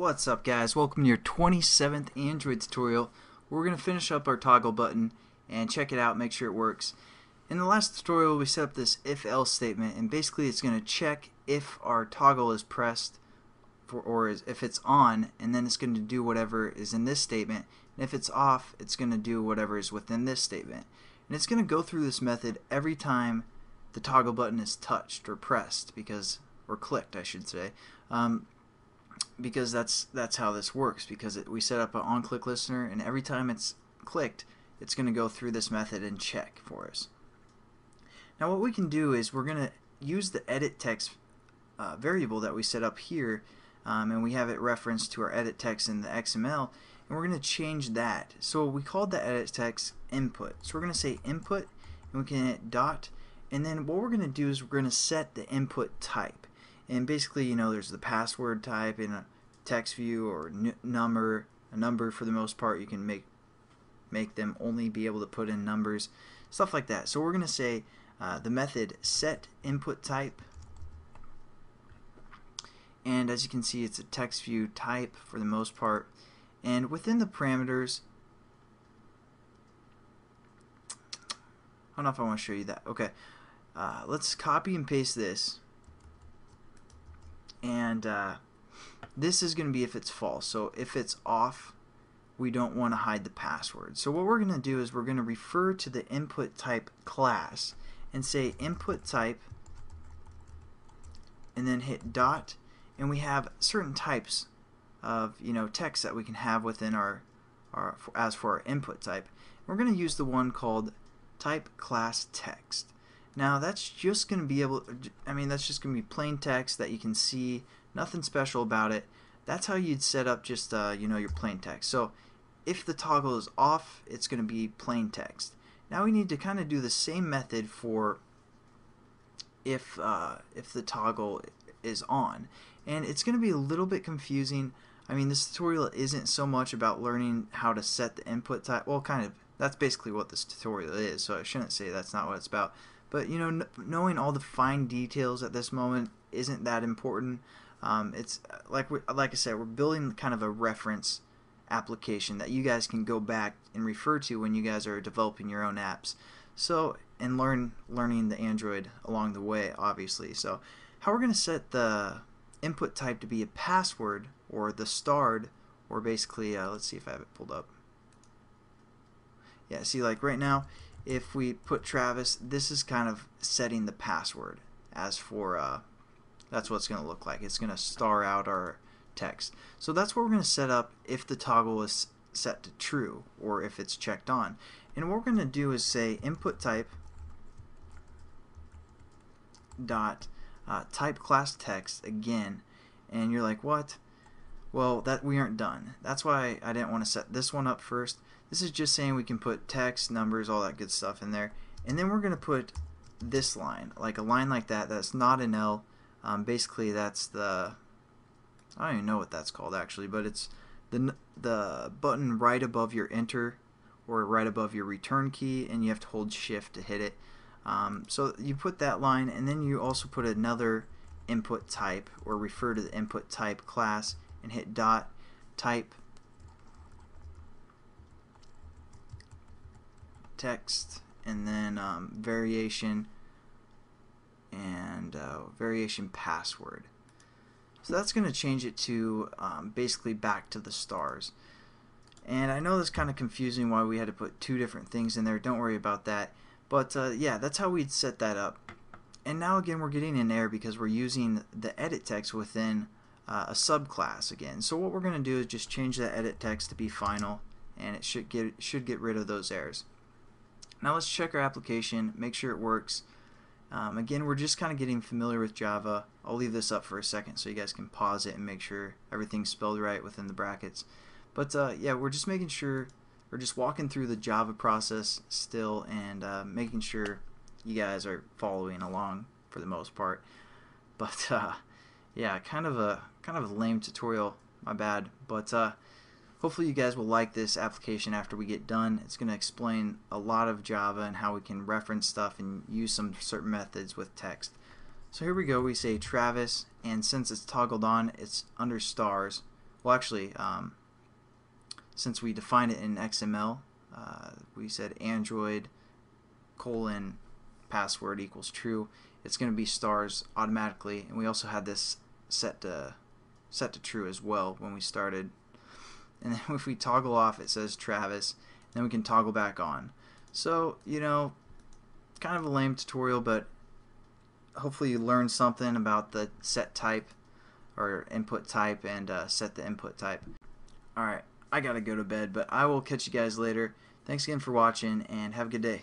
What's up, guys? Welcome to your 27th Android tutorial. We're going to finish up our toggle button and check it out, make sure it works. In the last tutorial we set up this if-else statement, and basically it's going to check if our toggle is pressed or if it's on, and then it's going to do whatever is in this statement, and if it's off it's going to do whatever is within this statement. And it's going to go through this method every time the toggle button is touched or pressed, or clicked I should say, because that's how this works, because we set up an on-click listener, and every time it's clicked it's going to go through this method and check for us. Now what we can do is we're going to use the EditText variable that we set up here, and we have it referenced to our EditText in the XML, and we're going to change that. So we called the EditText input, so we're going to say input, and we can hit dot, and then what we're going to do is we're going to set the input type. And basically, you know, there's the password type in a text view, or a number for the most part. You can make them only be able to put in numbers, stuff like that. So we're going to say the method set input type, and as you can see it's a text view type for the most part, and within the parameters, I don't know if I want to show you that. Okay, let's copy and paste this, and this is going to be if it's false. So if it's off, we don't want to hide the password. So what we're going to do is we're going to refer to the input type class and say input type, and then hit dot, and we have certain types of text that we can have within our as for our input type. We're going to use the one called type class text. Now that's just going to be that's just going to be plain text that you can see, nothing special about it. That's how you'd set up just your plain text. So if the toggle is off, it's going to be plain text. Now we need to kind of do the same method for if the toggle is on, and it's going to be a little bit confusing. This tutorial isn't so much about learning how to set the input type. Well, kind of. That's basically what this tutorial is, so I shouldn't say that's not what it's about. But knowing all the fine details at this moment isn't that important. It's like I said, we're building kind of a reference application that you guys can go back and refer to when you guys are developing your own apps. So, and learning the Android along the way, obviously. So how we're going to set the input type to be a password, or the starred, or basically let's see if I have it pulled up. Yeah, see, like right now if we put Travis, this is kind of setting the password as for that's what it's going to look like. It's going to star out our text. So that's what we're going to set up if the toggle is set to true, or if it's checked on. And what we're going to do is say input type dot type class text again, and you're like, what? Well, that we aren't done. That's why I didn't want to set this one up first. This is just saying we can put text, numbers, all that good stuff in there, and then we're going to put this line, like a line like that, that's not an L. Basically that's the, I don't even know what that's called actually, but it's the button right above your enter, or right above your return key, and you have to hold shift to hit it. So you put that line, and then you also put another input type, or refer to the input type class, and hit dot type text, and then variation, and variation password. So that's going to change it to basically back to the stars. And I know that's kind of confusing why we had to put two different things in there. Don't worry about that. But yeah, that's how we'd set that up. And now again we're getting an error because we're using the EditText within a subclass again. So what we're going to do is just change that EditText to be final, and it should get rid of those errors. Now let's check our application, make sure it works. Again, we're just kind of getting familiar with Java. I'll leave this up for a second so you guys can pause it and make sure everything's spelled right within the brackets. But yeah, we're just making sure, we're just walking through the Java process still, and making sure you guys are following along for the most part. But yeah, kind of a lame tutorial, my bad. But hopefully you guys will like this application after we get done. It's going to explain a lot of Java and how we can reference stuff and use some certain methods with text. So here we go, we say Travis, and since it's toggled on, it's under stars. well, actually, since we defined it in XML, we said Android : password equals true. It's going to be stars automatically, and we also had this set to true as well when we started. And then if we toggle off, it says Travis. Then we can toggle back on. So, you know, kind of a lame tutorial, but hopefully you learned something about the set type or input type and set the input type. Alright, I gotta go to bed, but I will catch you guys later. Thanks again for watching, and have a good day.